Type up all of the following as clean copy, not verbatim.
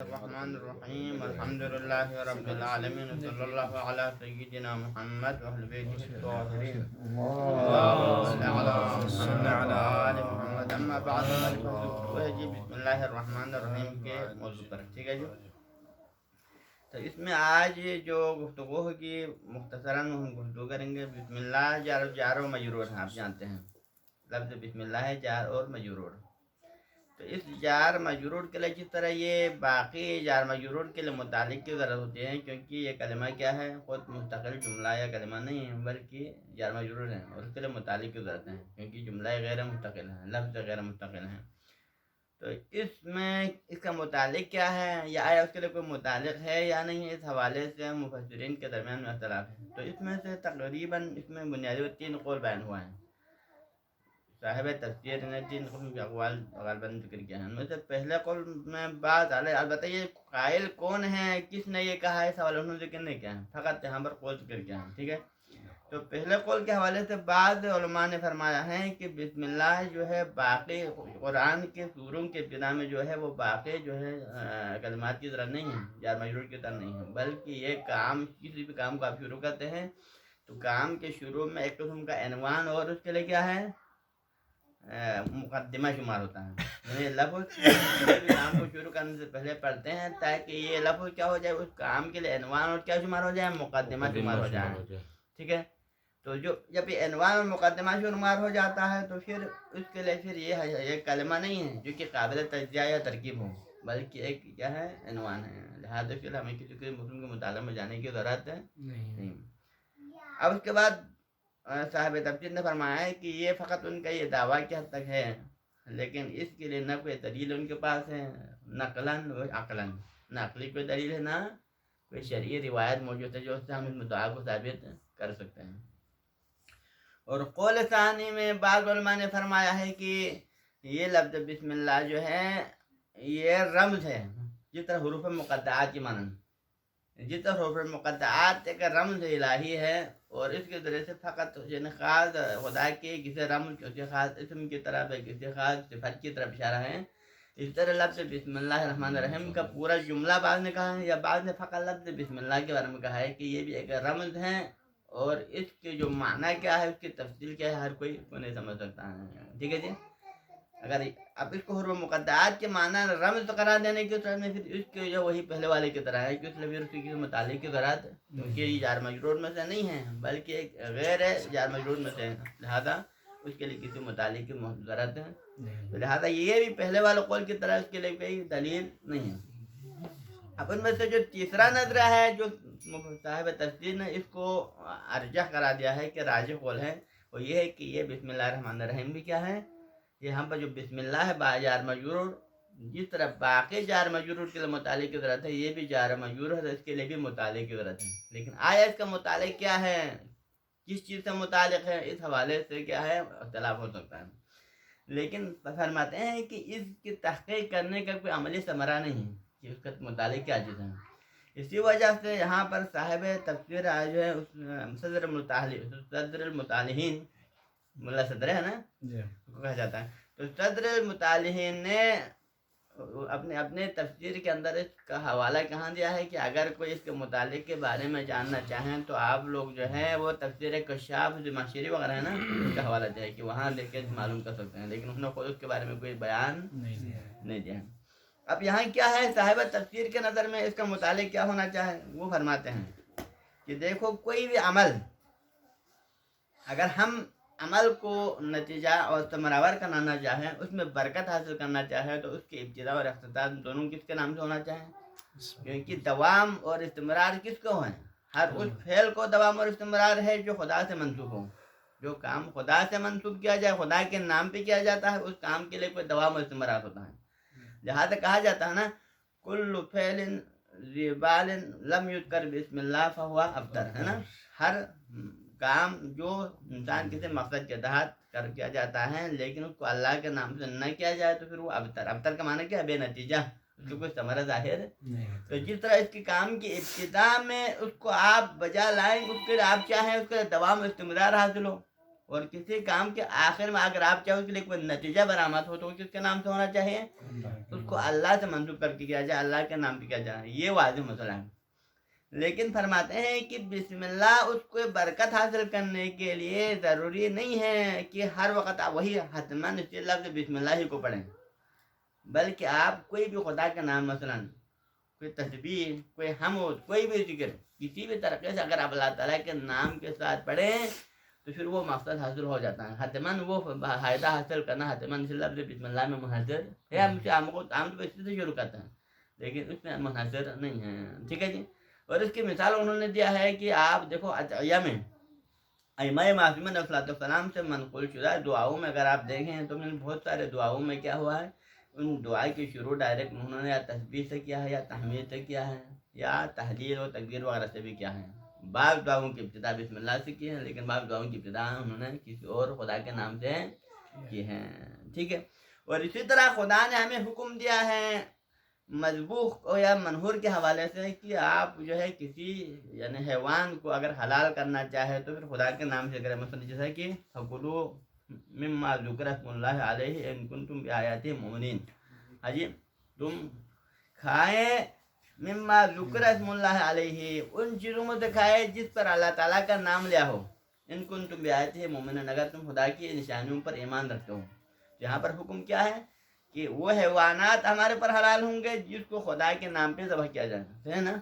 الرحمن الرحيم الحمد لله رب العالمين صلى الله على سيدنا محمد وأهل بيته الطاهرين اللهم صل على محمد وعلى آل محمد أما بعد بسم الله الرحمن الرحیم کے موضوع پر ٹھیک ہے جی. تو اس میں آج جو گفتگو ہوگی مختصراً ہم گفتگو کریں گے. بسم اللہ جار و مجرور ہیں، آپ جانتے ہیں لفظ بسم اللہ ہے جار اور مجرور. تو اس جار مجرور کے لیے جس طرح یہ باقی جار مجرور کے لیے متعلق کی ضرورت ہوتی ہے، کیونکہ یہ کلمہ کیا ہے، خود مستقل جملہ یا کلمہ نہیں ہے بلکہ جار مجرور ہے، اور اس کے لیے متعلق کی ضرورت ہے کیونکہ جملہ غیر مستقل ہے، لفظ غیر مستقل ہے. تو اس میں اس کا متعلق کیا ہے یا آیا اس کے لیے کوئی متعلق ہے یا نہیں، اس حوالے سے مفسرین کے درمیان میں اختلاف ہے. تو اس میں سے تقریباً اس میں بنیادی 3 قول بیان ہوا ہے. صاحب تفسیر نے 3 قول کے اقوال غالباً ذکر کیا ہے. ان میں سے پہلے قول میں بات البتہ یہ قائل کون ہے، کس نے یہ کہا ہے، اس حوالے انہوں نے ذکر نہیں کیا ہے، فقط یہاں پر قول ذکر کیا ہے. ٹھیک ہے. تو پہلے قول کے حوالے سے بعض علماء نے فرمایا ہے کہ بسم اللہ جو ہے باقی قرآن کے سوروں کے ابتدا میں جو ہے وہ باقی جو ہے کلمات کی طرح نہیں ہے، جار مجرور کی طرح نہیں ہے، بلکہ یہ کام کسی بھی کام کو آپ شروع کرتے ہیں تو کام کے شروع میں ایک قسم کا عنوان اور اس کے لیے کیا ہے مقدمہ شمار ہوتا ہے. یہ لفظ کام کو شروع کرنے سے پہلے پڑھتے ہیں تاکہ یہ لفظ کیا ہو جائے، اس کام کے لیے عنوان اور کیا شمار ہو جائے، مقدمہ شمار ہو جائے. ٹھیک ہے. تو جب یہ عنوان اور مقدمہ شمار ہو جاتا ہے تو پھر اس کے لیے پھر یہ کلمہ نہیں ہے جو کہ قابل تجزیہ یا ترکیب ہو، بلکہ ایک کیا ہے عنوان ہے. لہٰذا پھر ہمیں کسی کے مسلم کے مطالعہ میں جانے کی ضرورت نہیں. اب اس کے بعد صاحب تفسیر نے فرمایا ہے کہ یہ فقط ان کا یہ دعویٰ کی حد تک ہے، لیکن اس کے لیے نہ کوئی دلیل ان کے پاس ہے، نقلاً و عقلاً، نہ عقلی کوئی دلیل ہے، نہ کوئی شرعی روایت موجود ہے جو اس سے ہم اس مدعا کو ثابت کر سکتے ہیں. اور قول ثانی میں بعض علماء نے فرمایا ہے کہ یہ لفظ بسم اللہ جو ہے یہ رمز ہے، جس طرح حروف مقطعات کی مانند، جس طرح حروف مقطعات ایک رمز الہی ہے اور اس کے ذریعے سے فقط یعنی خاص خدا کے کسی رمز کسی خاص اسم کی طرف کسی خاص صفت کی طرف اشارہ ہے. اس طرح لفظ بسم اللہ الرحمن الرحیم کا پورا جملہ بعض نے کہا ہے یا بعض نے فقط لفظ بسم اللہ کے بارے میں کہا ہے کہ یہ بھی ایک رمز ہے، اور اس کے جو معنی کیا ہے، اس کی تفصیل کیا ہے، ہر کوئی کو نہیں سمجھ سکتا ہے. ٹھیک ہے جی. اگر اب اس کو حروف مقطعات کے معنی رمز قرار دینے کی طرح میں پھر اس کے جو وہی پہلے والے کی طرح ہے کہ اس لیے پھر اس کے متعلق کی ضرورت کیونکہ یہ جار مجرور میں سے نہیں ہے بلکہ ایک غیر جار مجرور میں سے ہے، لہذا اس کے لیے کسی متعلق کی ضرورت ہے. لہذا یہ بھی پہلے والے قول کی طرح اس کے لیے کوئی دلیل نہیں ہے. اب ان میں سے جو تیسرا نظریہ ہے جو صاحب تفسیر نے اس کو ارجح کرا دیا ہے کہ راجح قول ہے، وہ یہ ہے کہ یہ بسم اللہ الرحمن الرحیم بھی کیا ہے، یہ ہم پر جو بسم اللہ ہے با جار مجرور، جس طرح باقی جار مجرور کے لیے متعلق کی ضرورت ہے، یہ بھی جار مجرور ہے، اس کے لیے بھی متعلق کی ضرورت ہے. لیکن آیا اس کا متعلق کیا ہے، کس چیز سے متعلق ہے، اس حوالے سے کیا ہے اختلاف ہو سکتا ہے. لیکن فرماتے ہیں کہ اس کی تحقیق کرنے کا کوئی عملی ثمرہ نہیں ہے کہ اس کا متعلق کیا چیز ہے. اسی وجہ سے یہاں پر صاحب تفسیر جو ہے صدر المطالعین، ملا صدر ہے نا اس کو کہا جاتا ہے، تو صدر المطالعین نے اپنے تفسیر کے اندر اس کا حوالہ کہاں دیا ہے کہ اگر کوئی اس کے متعلق کے بارے میں جاننا چاہیں تو آپ لوگ جو ہے وہ تفسیر کشاف زمخشری وغیرہ ہے نا اس کا حوالہ دیا ہے کہ وہاں دیکھ کے معلوم کر سکتے ہیں، لیکن اس نے خود اس کے بارے میں کوئی بیان نہیں دیا. اب یہاں کیا ہے صاحب تفسیر کے نظر میں اس کا متعلق کیا ہونا چاہے، وہ فرماتے ہیں کہ دیکھو کوئی بھی عمل اگر ہم عمل کو نتیجہ اور ثمرآور کرنا چاہیں، اس میں برکت حاصل کرنا چاہیں تو اس کی ابتدا اور اختتام دونوں کس کے نام سے ہونا چاہیں، کیونکہ دوام اور استمرار کس کو ہے، ہر اس فعل کو دوام اور استمرار ہے جو خدا سے منسوب ہو. جو کام خدا سے منسوب کیا جائے، خدا کے نام پہ کیا جاتا ہے، اس کام کے لیے کوئی دوام اور استمرار ہوتا ہے. لہذا کہا جاتا ہے نا کل فعل ذی بال لم یذکر بسم اللہ فہو ابتر، ہے نا، ہر کام جو انسان کسی مقصد کے تحت کر کیا جاتا ہے لیکن اس کو اللہ کے نام سے نہ کیا جائے تو پھر وہ ابتر کا معنی کیا ہے، بے نتیجہ، اس کو کوئی ثمرہ ظاہر نہیں. تو جس طرح اس کی کام کی ابتدا میں اس کو آپ بجا لائیں، اس کے آپ چاہیں اس کے دوام استمرار حاصل ہو، اور کسی کام کے آخر میں اگر آپ چاہو اس کے لیے کوئی نتیجہ برآمد ہو تو کس کے نام سے ہونا چاہیے؟ اس کو اللہ سے منسوب کر کے کیا جائے، اللہ کے نام پہ کیا جائے، یہ واضح مسئلہ ہے۔ لیکن فرماتے ہیں کہ بسم اللہ اس کو برکت حاصل کرنے کے لیے ضروری نہیں ہے کہ ہر وقت آپ وہی حتماً اس لفظ بسم اللہ ہی کو پڑھیں، بلکہ آپ کوئی بھی خدا کا نام مثلاً کوئی تسبیح، کوئی حمد، کوئی بھی ذکر کسی بھی طریقے سے اگر آپ اللہ تعالیٰ کے نام کے ساتھ پڑھیں تو پھر وہ مقصد حاصل ہو جاتا ہے، حتماً وہ فائدہ حاصل کرنا حتماً اس لفظ بسم اللہ میں منحصر ہے۔ ہم کو عام طور پر سے شروع کرتے ہیں لیکن اس میں منحصر نہیں ہے، ٹھیک ہے جی۔ اور اس کی مثال انہوں نے دیا ہے کہ آپ دیکھو ادعیہ میں ائمہ معصومین علیہ السلام سے منقول شدہ دعاؤں میں اگر آپ دیکھیں تو بہت سارے دعاؤں میں کیا ہوا ہے، ان دعا کی شروع ڈائریکٹ انہوں نے یا تسبیح سے کیا ہے، یا تحمید سے کیا ہے، یا تحلیل و تکبیر وغیرہ سے بھی کیا ہے۔ بعض دعاؤں کی ابتدا بسم اللہ سے کی ہے، لیکن بعض دعاؤں کی ابتدا انہوں نے کسی اور خدا کے نام سے کی ہے، ٹھیک ہے۔ اور اسی طرح خدا نے ہمیں حکم دیا ہے مذبوح یا منحور کے حوالے سے کہ آپ جو ہے کسی یعنی حیوان کو اگر حلال کرنا چاہے تو پھر خدا کے نام سے کریں، مثلا جیسا کہ فَكُلُوا مِمَّا ذُكِرَ اسْمُ اللَّهِ عَلَيْهِ إِن كُنتُم بِآيَاتِهِ مُؤْمِنِينَ۔ حاجی تم کھائیں مما ذکر اسم اللہ علیہ، ان چیزوں میں سے کھائے جس پر اللہ تعالیٰ کا نام لیا ہو، ان کنتم بآیاتہ مومنون، اگر تم خدا کی نشانیوں پر ایمان رکھتے ہو۔ یہاں پر حکم کیا ہے کہ وہ حیوانات ہمارے پر حلال ہوں گے جس کو خدا کے نام پہ ذبح کیا جائے، ہے نا۔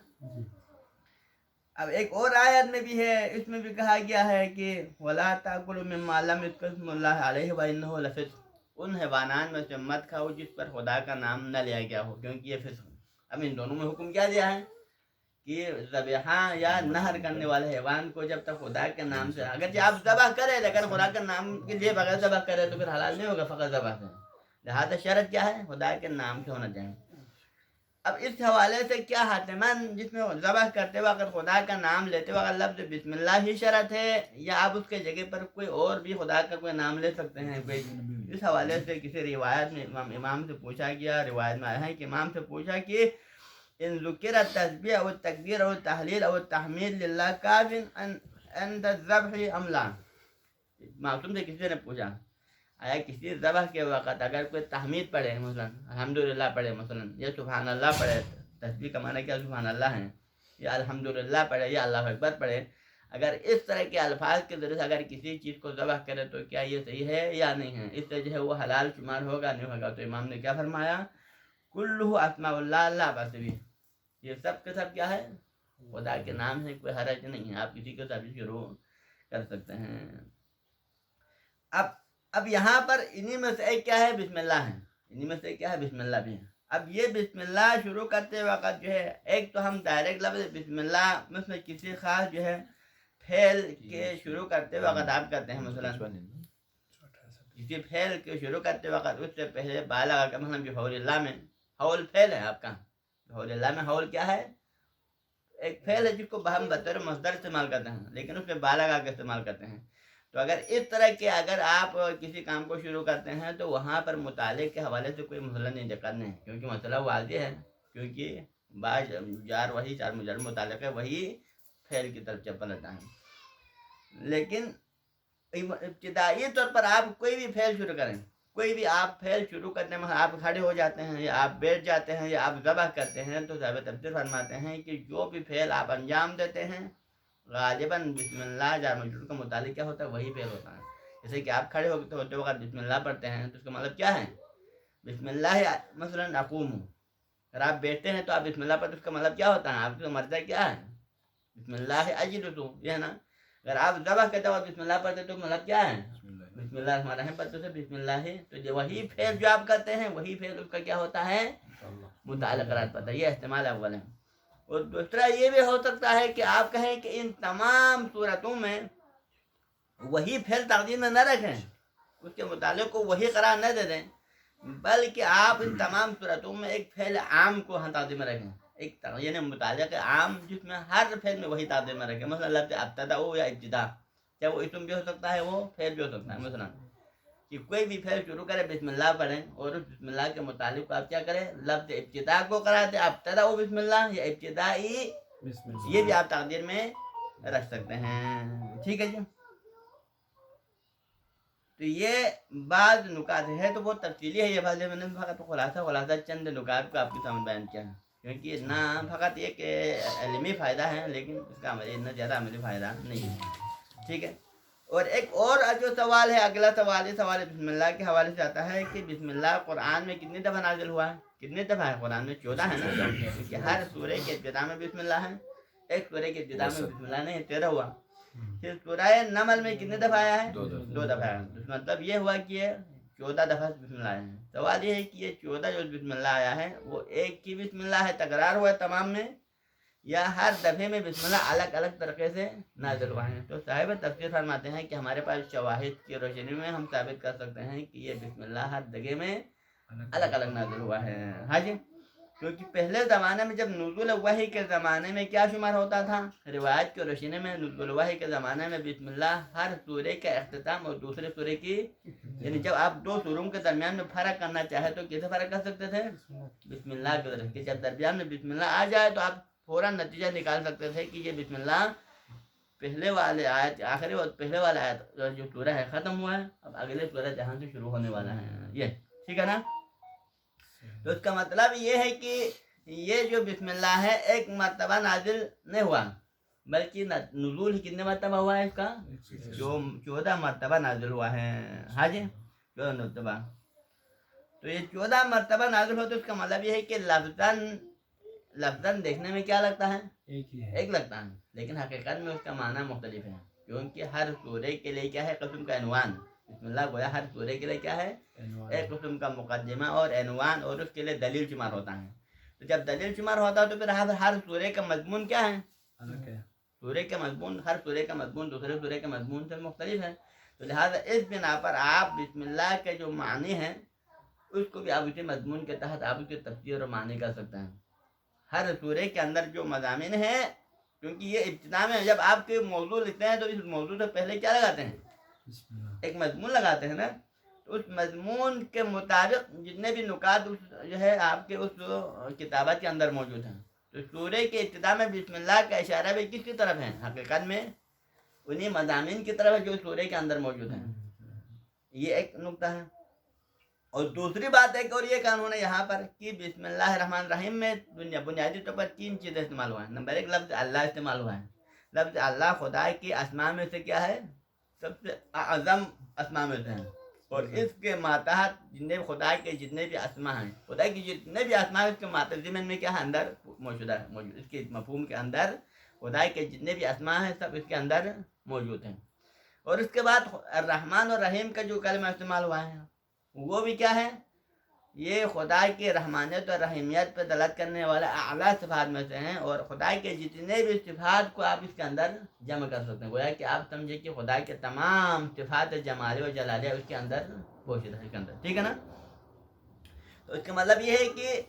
اب ایک اور آیت میں بھی ہے، اس میں بھی کہا گیا ہے کہ وَلَا تَأْكُلُوا مِمَّا لَمْ يُذْكَرِ اسْمُ اللَّهِ عَلَيْهِ وَإِنَّهُ لَفِسْقٌ، ان حیوانات میں سے مت کھاؤ جس پر خدا کا نام نہ لیا گیا ہو، کیونکہ یہ فسق۔ اب ان دونوں میں حکم کیا دیا ہے کہ ذبیحہ یا نہر کرنے والے حیوان کو جب تک خدا کے نام سے، اگرچہ آپ ذبح کریں لیکن خدا کے نام کے لیے بغیر ذبح کرے تو پھر حلال نہیں ہوگا، فقط ذبح سے۔ لہٰذا شرط کیا ہے، خدا کے نام سے ہونا چاہیے۔ اب اس حوالے سے کیا حتماً جس میں ذبح کرتے وقت خدا کا نام لیتے وقت لفظ بسم اللہ ہی شرط ہے، یا آپ اس کے جگہ پر کوئی اور بھی خدا کا کوئی نام لے سکتے ہیں کوئی؟ اس حوالے سے کسی روایت میں امام سے پوچھا گیا، روایت میں آیا ہے کہ امام سے پوچھا کہ ان ذکر التسبیح او التکبیر او التحلیل او التحمید للہ کافٍ عند الذبح ام لا؟ معصوم سے کسی نے پوچھا آیا کسی ذبح کے وقت اگر کوئی تحمید پڑھے، مثلا الحمدللہ پڑھے، مثلا یا سبحان اللہ پڑھے، تسبیح کا معنی کیا سبحان اللہ ہے، یا الحمدللہ پڑھے یا اللہ اکبر پڑھے، اگر اس طرح کے الفاظ کے ذریعے سے اگر کسی چیز کو ذبح کرے تو کیا یہ صحیح ہے یا نہیں ہے، اس سے جو ہے وہ حلال شمار ہوگا نہیں ہوگا؟ تو امام نے کیا فرمایا، کلہ اسماء اللہ لا بأس بہ، یہ سب کے سب کیا ہے، خدا کے نام ہے، کوئی حرج نہیں ہے، آپ کسی کے ساتھ شروع کر سکتے ہیں۔ اب یہاں پر انہی میں سے ایک کیا ہے، بسم اللہ ہے، انہی میں سے کیا ہے، بسم اللہ بھی ہے۔ اب یہ بسم اللہ شروع کرتے وقت جو ہے ایک تو ہم ڈائریکٹ لفظ بسم اللہ میں کسی خاص جو ہے پھیل کے شروع کرتے وقت آپ کہتے ہیں، مثلا کسی پھیل کے شروع کرتے وقت اس سے پہلے با لگا کر، مثلا بحول اللہ میں حول پھیل ہے آپ کا، بحول اللہ میں حول کیا ہے، ایک پھیل ہے جس کو ہم بطور مصدر استعمال کرتے ہیں لیکن اس میں با لگا کے استعمال کرتے ہیں۔ تو اگر اس طرح کے اگر آپ کسی کام کو شروع کرتے ہیں تو وہاں پر مطالعے کے حوالے سے کوئی مسئلہ نہیں کرنا ہے، کیونکہ مسئلہ واضح ہے، کیونکہ بعض جار وہی چار مجرد متعلق ہے، وہی پھیل کی طرف پلٹا ہے۔ لیکن ابتدائی طور پر آپ کوئی بھی پھیل شروع کریں، کوئی بھی آپ پھیل شروع کرنے میں آپ کھڑے ہو جاتے ہیں یا آپ بیٹھ جاتے ہیں یا آپ ذبح کرتے ہیں تو صاحب تفسیر فرماتے ہیں کہ جو بھی پھیل آپ انجام دیتے ہیں غالباً بسم اللہ جار مجرور کا متعلق کیا ہوتا ہے، وہی فعل ہوتا ہے۔ جیسے کہ آپ کھڑے ہوتے وقت بسم اللہ پڑھتے ہیں تو اس کا مطلب کیا ہے، بسم اللہ مثلاً اقوم، اگر آپ بیٹھتے ہیں تو آپ بسم اللہ پڑھتے، اس کا مطلب کیا ہوتا ہے، آپ کا مرجع کیا ہے، بسم اللہ اجلس، یہ ہے نا۔ اگر آپ ذبح کرتے وقت بسم اللہ پڑھتے تو مطلب کیا ہے، بسم اللہ الرحمن الرحیم پڑھتے سے بسم اللہ، تو جو وہی فعل جو آپ کرتے ہیں وہی فعل اس کا کیا ہوتا ہے، متعلق قرار پاتا ہے۔ یہ استعمال اول ہے۔ اور دوسرا یہ بھی ہو سکتا ہے کہ آپ کہیں کہ ان تمام صورتوں میں وہی پھیل تقدیر میں نہ رکھیں، اس کے متعلق کو وہی قرار نہ دے دیں، بلکہ آپ ان تمام صورتوں میں ایک پھیل عام کو تقدیر میں رکھیں، ایک یعنی متعلق عام جس میں ہر پھیل میں وہی تقدیر میں رکھیں، مثلا لفظ ابتدا ہو یا ابتدا، چاہے وہ اسم بھی ہو سکتا ہے، وہ پھیل بھی ہو سکتا ہے، مثلا کہ کوئی بھی پھیل شروع کرے بسم اللہ پڑھیں اور اس بسم اللہ کے متعلق آپ کیا کریں، لفظ ابتدا کو قرار دیں، ابتدا ہو بسم اللہ یا ابتدائی، یہ بھی آپ تقدیر میں رکھ سکتے ہیں، ٹھیک ہے جی۔ تو یہ بعض نکات ہے تو بہت تفصیلی ہے یہ بات، میں نے فقط خلاصہ چند نکات کو آپ کے سامنے بیان کیا ہے، کیونکہ نہ فقط ایک علمی فائدہ ہے لیکن اس کا اتنا زیادہ عملی فائدہ نہیں ہے، ٹھیک ہے۔ اور ایک اور جو سوال ہے، اگلا سوال بسم اللہ کے حوالے سے آتا ہے کہ بسم اللہ قرآن میں کتنی دفعہ نازل ہوا ہے؟ کتنی دفعہ ہے قرآن میں؟ 14 ہے نا، کیونکہ ہر سورہ کے ابتدا میں بسم اللہ ہے، ایک سورہ کے ابتدا میں بسم اللہ نہیں 13 ہوا۔ پھر سورہ نمل میں کتنے دفعہ آیا ہے؟ 2 دفعہ آیا ہے۔ مطلب یہ ہوا کہ یہ 14 دفعہ بسم اللہ آیا ہے۔ سوال یہ ہے کہ یہ 14 جو بسم اللہ آیا ہے وہ ایک ہی بسم اللہ ہے، تکرار ہوا ہے تمام میں، یا ہر دفعے میں بسم اللہ الگ الگ طریقے سے نازل ہوا ہے؟ تو صاحب تفسیر فرماتے ہیں کہ ہمارے پاس شواہد کی روشنی میں ہم ثابت کر سکتے ہیں کہ یہ بسم اللہ ہر جگہ میں الگ الگ نازل ہوا ہے۔ ہاں جی، کیونکہ پہلے زمانے میں جب نزول وحی کے زمانے میں کیا شمار ہوتا تھا؟ روایت کی روشنی میں نزول وحی کے زمانے میں بسم اللہ ہر سورے کا اختتام اور دوسرے سورے کی، یعنی جب آپ 2 سوروں کے درمیان میں فرق کرنا چاہے تو کیسے فرق کر سکتے تھے؟ بسم اللہ کی طرف، کہ جب درمیان میں بسم اللہ آ جائے تو آپ فوراً نتیجہ نکال سکتے تھے کہ یہ بسم اللہ پہلے والے آیت آخری اور پہلے والا آیت جو سورہ ہے ختم ہوا ہے، اب اگلے سورہ جہاں سے شروع ہونے والا ہے، یہ ٹھیک ہے نا۔ تو اس کا مطلب یہ ہے کہ یہ جو بسم اللہ ہے ایک مرتبہ نازل نہیں ہوا، بلکہ نزول کتنے مرتبہ ہوا ہے اس کا؟ جو 14 مرتبہ نازل ہوا ہے۔ ہاں جی، 14 مرتبہ۔ تو یہ 14 مرتبہ نازل ہو تو اس کا مطلب یہ ہے کہ لفظاً دیکھنے میں کیا لگتا ہے؟ ایک لگتا ہے، لیکن حقیقت میں اس کا معنی مختلف ہے، کیونکہ ہر سورے کے لیے کیا ہے؟ قسم کا عنوان۔ بسم اللہ گویا ہر سورے کے لیے کیا ہے؟ ایک قسم کا مقدمہ اور عنوان، اور اس کے لیے دلیل شمار ہوتا ہے۔ تو جب دلیل شمار ہوتا ہے تو پھر ہر سورے کا مضمون کیا ہے؟ سورے کا مضمون، ہر سورے کا مضمون دوسرے سورے کے مضمون سے مختلف ہے۔ تو لہٰذا اس بنا پر آپ بسم اللہ کے جو معنی ہیں اس کو بھی آپ اسی مضمون کے تحت آپ اس کی تفسیر اور معنی کر سکتے ہیں۔ ہر سورے کے اندر جو مضامین ہیں، کیونکہ یہ ابتدا میں جب آپ کے موضوع لکھتے ہیں تو اس موضوع سے پہلے کیا لگاتے ہیں؟ ایک مضمون لگاتے ہیں نا، تو اس مضمون کے مطابق جتنے بھی نکات جو ہے آپ کے اس کتابت کے اندر موجود ہیں، تو سورے کے ابتدا میں بسم اللہ کا اشارہ بھی کس کی طرف ہے؟ حقیقت میں انہی مضامین کی طرف ہے جو سورے کے اندر موجود ہیں۔ یہ ایک نقطہ ہے۔ اور دوسری بات ہے کہ اور یہ قانون ہے یہاں پر کہ بسم اللہ الرحمن الرحیم میں بنیادی طور پر 3 چیزیں استعمال ہوا ہے۔ نمبر 1 لفظ اللہ استعمال ہوا ہے۔ لفظ اللہ خدا کی اسماء میں سے کیا ہے؟ سب سے اعظم اسماء میں سے ہیں، اور اس کے ماتحت خدا کے جتنے بھی اسماء ہیں، خدا کی جتنے بھی اسماء ہیں اس کے ماتحت ضمن میں کیا ہے؟ اندر موجود ہے، اس کے مفہوم کے اندر خدا کے جتنے بھی اسماء ہیں سب اس کے اندر موجود ہیں۔ اور اس کے بعد الرحمن اور رحیم کا جو کلمہ استعمال ہوا ہے وہ بھی کیا ہے؟ یہ خدا کی رحمانیت اور رحیمیت پر دلالت کرنے والا اعلیٰ صفات میں سے ہیں، اور خدا کے جتنے بھی صفات کو آپ اس کے اندر جمع کر سکتے ہیں، گویا کہ آپ سمجھے کہ خدا کے تمام صفات جمالیہ و جلالیہ اس کے اندر پوشید ہے، اس کے اندر، ٹھیک ہے نا۔ تو اس کا مطلب یہ ہے کہ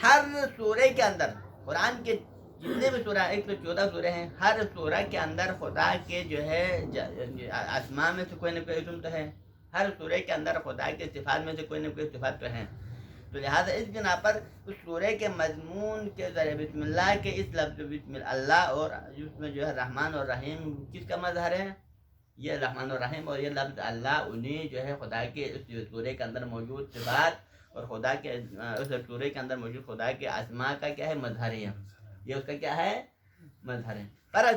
ہر سورے کے اندر، قرآن کے جتنے بھی سورہ 114 سورے ہیں، ہر سورہ کے اندر خدا کے جو ہے اسماء میں سے کوئی نہ کوئی اسم تو ہے، ہر سورے کے اندر خدا کے صفات میں سے کوئی نہ کوئی صفات تو ہیں۔ تو لہٰذا اس بنا پر اس سورے کے مضمون کے ذریعے بسم اللہ کے اس لفظ بسم اللہ اور اس میں جو ہے رحمان اور رحیم کس کا مظہر ہے؟ یہ رحمان اور رحیم اور یہ لفظ اللہ انہیں جو ہے خدا کے اس سورے کے اندر موجود صفات اور خدا کے اس سورے کے اندر موجود خدا کے اسماء کا کیا ہے؟ مظہر ہے، یہ اس کا کیا ہے؟ مظہر ہے۔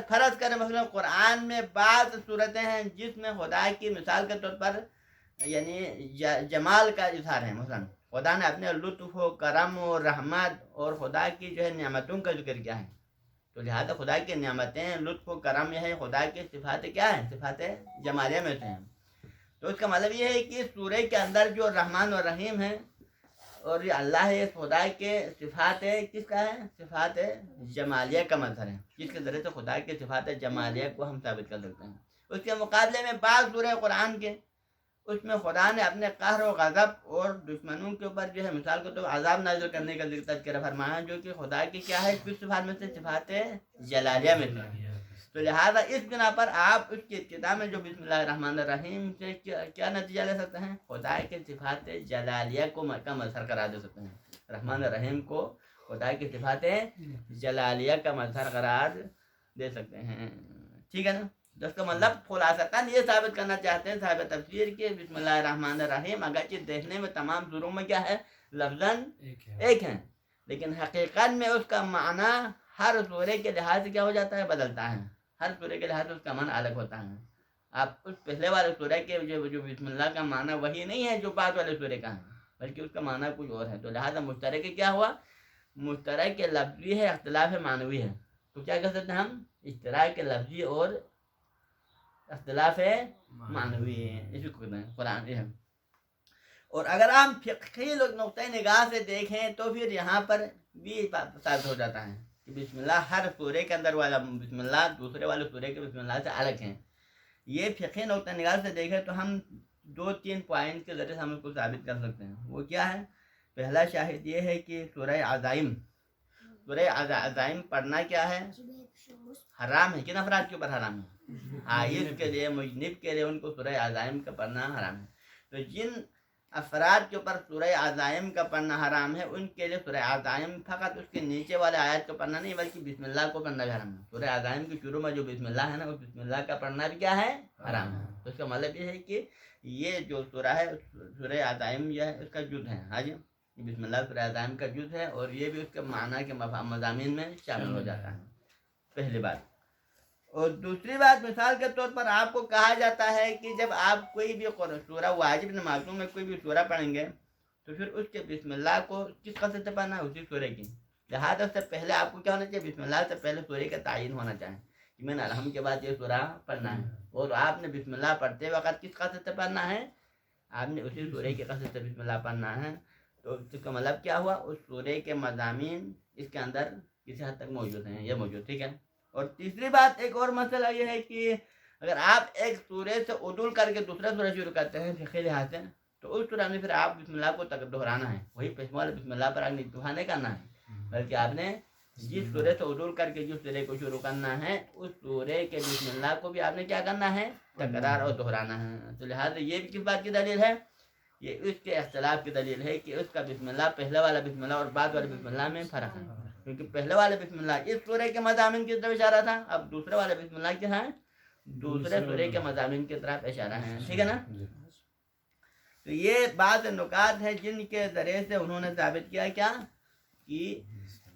فرض کریں مثلا قرآن میں بعض صورتیں ہیں جس میں خدا کی مثال کے طور پر یعنی جمال کا اظہار ہے، مثلا خدا نے اپنے لطف و کرم و رحمت اور خدا کی جو ہے نعمتوں کا ذکر کیا ہے، تو لہٰذا خدا کی نعمتیں لطف و کرم یہ ہے خدا کی صفات کیا ہیں؟ صفات جمالیہ میں سے ہیں۔ تو اس کا مطلب یہ ہے کہ سورہ کے اندر جو رحمان اور رحیم ہیں اور یہ اللہ ہے، خدا کے صفات کس کا ہے؟ صفات جمالیہ کا مظہر ہے، جس کے ذریعے سے خدا کے صفات جمالیہ کو ہم ثابت کر سکتے ہیں۔ اس کے مقابلے میں بعض سورہ قرآن کے اس میں خدا نے اپنے قہر و غضب اور دشمنوں کے اوپر جو ہے مثال کو تو عذاب نازل کرنے کا تذکرہ فرمایا، جو کہ خدا کی کیا ہے؟ کس صفات میں سے؟ صفات جلالیہ میں سے۔ تو لہٰذا اس بنا پر آپ اس کی ابتدا میں جو بسم اللہ الرحمن الرحیم سے کیا نتیجہ لے سکتے ہیں؟ خدا کے صفات جلالیہ کو کا مظہر قرار دے سکتے ہیں۔ رحمان الرحیم کو خدا کی صفات جلالیہ کا مظہر قرار دے سکتے ہیں، ٹھیک ہے نا۔ تو اس کا مطلب خلاصتاً یہ ثابت کرنا چاہتے ہیں صاحب تفسیر کے بسم اللہ الرحمن الرحیم اگرچہ دیکھنے میں تمام سوروں میں کیا ہے لفظاً ایک ہے، لیکن حقیقت میں اس کا معنی ہر سورے کے لحاظ سے کیا ہو جاتا ہے بدلتا ہے، ہر سورے کے لحاظ سے اس کا معنی الگ ہوتا ہے۔ آپ اس پہلے والے سورہ کے جو بسم اللہ کا معنی وہی نہیں ہے جو بعد والے سورے کا ہے، بلکہ اس کا معنی کچھ اور ہے، تو لہٰذا مشترک کیا ہوا، مشترک لفظی ہے، اختلاف معنوی ہے، تو کیا کہہ سکتے ہیں ہم اشتراک لفظی اور اختلاف معنوی ہے، اسی کو کہتے ہیں قرآن ہے۔ اور اگر ہم فقہی نقطۂ نگاہ سے دیکھیں تو پھر یہاں پر بھی ثابت ہو جاتا ہے کہ بسم اللہ ہر سورے کے اندر والا بسم اللہ دوسرے والے سورے کے بسم اللہ سے الگ ہیں۔ یہ فقہی نقطۂ نگاہ سے دیکھیں تو ہم 2-3 پوائنٹ کے ذریعے سے ہم اس کو ثابت کر سکتے ہیں۔ وہ کیا ہے؟ پہلا شاہد یہ ہے کہ سورہ عزائم پڑھنا کیا ہے؟ حرام ہے۔ کن افراد کے اوپر حرام ہے؟ عائز کے لیے، مجنب کے لیے ان کو سورہ عزائم کا پڑھنا حرام ہے۔ تو جن افراد کے اوپر سورہ عزائم کا پڑھنا حرام ہے ان کے لیے سورہ عزائم فقط اس کے نیچے والے آیات کو پڑھنا نہیں بلکہ بسم اللہ کو پڑھنا بھی حرام ہے۔ سورہ عزائم کے شروع میں جو بسم اللہ ہے نا اس بسم اللہ کا پڑھنا بھی کیا ہے؟ حرام ہے۔ تو اس کا مطلب یہ ہے کہ یہ جو سورہ ہے سورہ عزائم یہ ہے اس کا جز ہے، ہاں جی بسم اللہ سورہ عزائم کا جز ہے، اور یہ بھی اس کے معنی کے مضامین میں شامل ہو جاتا ہے، پہلی بات۔ اور دوسری بات مثال کے طور پر آپ کو کہا جاتا ہے کہ جب آپ کوئی بھی سورہ واجب نمازوں میں کوئی بھی سورہ پڑھیں گے تو پھر اس کے بسم اللہ کو کس قصد سے پڑھنا ہے؟ اسی سورے کی، لہٰذا سے پہلے آپ کو کیا ہونا چاہیے؟ بسم اللہ سے پہلے سورے کا تعین ہونا چاہیے کہ میں نے الحمد کے بعد یہ سورہ پڑھنا ہے، اور آپ نے بسم اللہ پڑھتے وقت کس قصد سے پڑھنا ہے؟ آپ نے اسی سورے کے قصد سے بسم اللہ پڑھنا ہے۔ تو اس کا مطلب کیا ہوا؟ اس سورے کے مضامین اس کے اندر کسی حد تک موجود ہیں، یہ موجود، ٹھیک ہے۔ اور تیسری بات ایک اور مسئلہ یہ ہے کہ اگر آپ ایک سورے سے عدول کر کے دوسرا سورہ شروع کرتے ہیں فقہی لحاظ سے تو اس سورہ میں پھر آپ بسم اللہ کو دہرانا ہے، وہی پہلے والے بسم اللہ پر آپ نے اکتفا نہیں کرنا ہے، بلکہ آپ نے جس سورے سے عدول کر کے جس سورے کو شروع کرنا ہے اس سورے کے بسم اللہ کو بھی آپ نے کیا کرنا ہے؟ تکرار اور دہرانا ہے۔ تو لہٰذا یہ بھی کس بات کی دلیل ہے؟ یہ اس کے اختلاف کی دلیل ہے کہ اس کا بسم اللہ پہلے والا بسم اللہ اور بعد والے بسم اللہ میں فرق ہے، کیونکہ پہلے والے بسم اللہ اس سورے کے مضامین کی طرف اشارہ تھا، اب دوسرے والے بسم اللہ کیا ہے؟ دوسرے سورے کے مضامین کی طرف اشارہ ہے، ٹھیک ہے نا۔ تو یہ بعض نکات ہیں جن کے ذریعے سے انہوں نے ثابت کیا کیا کہ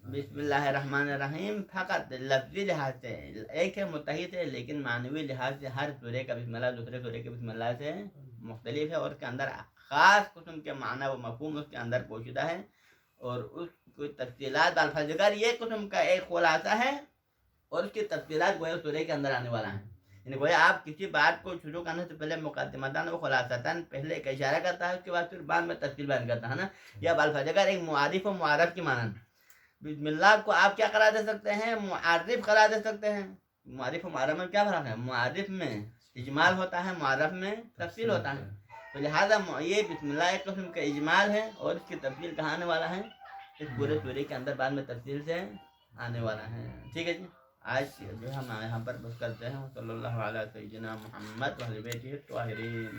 بسم اللہ الرحمن الرحیم فقط لفظی لحاظ سے ایک ہے، متحد ہے، لیکن معنوی لحاظ سے ہر سورے کا بسم اللہ دوسرے سورے کے بسم اللہ سے مختلف ہے، اور اس کے اندر خاص قسم کے معنی و مفہوم اس کے اندر پوشیدہ ہے، اور اس کوئی تفصیلات الفاظ یہ قسم کا ایک خلاصہ ہے، اور اس کی تفصیلات گویا سورے کے اندر آنے والا ہے۔ یعنی گویا آپ کسی بات کو شروع کرنے سے پہلے مقدمتاً و خلاصتاً پہلے ایک اشارہ کرتا ہے، اس کے بعد پھر بعد میں تفصیل بیان کرتا ہے نا، یا الفاظ ایک معارف و معرف کی مانند بسم اللہ کو آپ کیا قرار دے سکتے ہیں؟ معرف قرار دے سکتے ہیں۔ معرف و معرف میں کیا فرق ہے؟ معرف میں اجمال ہوتا ہے، معرف میں تفصیل ہوتا ہے، تو لہٰذا یہ بسم اللہ ایک قسم کا اجمال ہے، اور اس کی تفصیل کہاں آنے والا ہے؟ اس پورے سورے کے اندر بعد میں تفصیل سے آنے والا ہے، ٹھیک ہے جی۔ آج جو ہم یہاں پر بس کرتے ہیں، صلی اللہ علیہ سیدنا محمد و اہل بیتہ الطاہرین۔